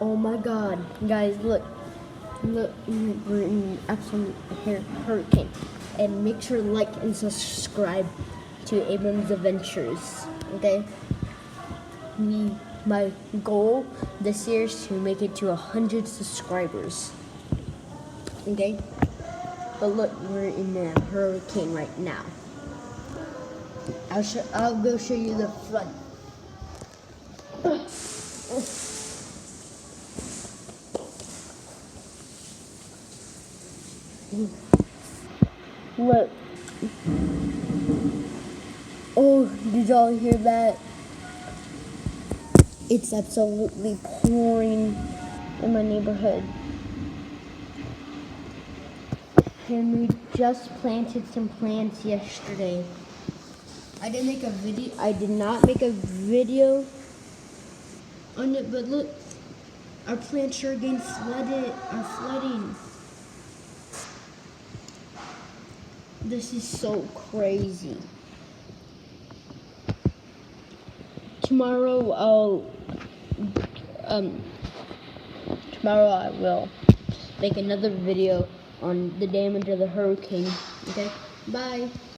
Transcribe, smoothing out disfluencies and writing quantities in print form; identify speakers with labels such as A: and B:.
A: Oh my god, guys, look, we're in absolute hurricane. And make sure to like and subscribe to Abram's Adventures, okay? My goal this year is to make it to 100 subscribers, okay? But look, we're in a hurricane right now. I'll go show you the front. Look. Oh, did y'all hear that? It's absolutely pouring in my neighborhood. And we just planted some plants yesterday. I did not make a video on it, but look, our plants are getting flooding. This is so crazy. Tomorrow I will make another video on the damage of the hurricane. Okay, bye.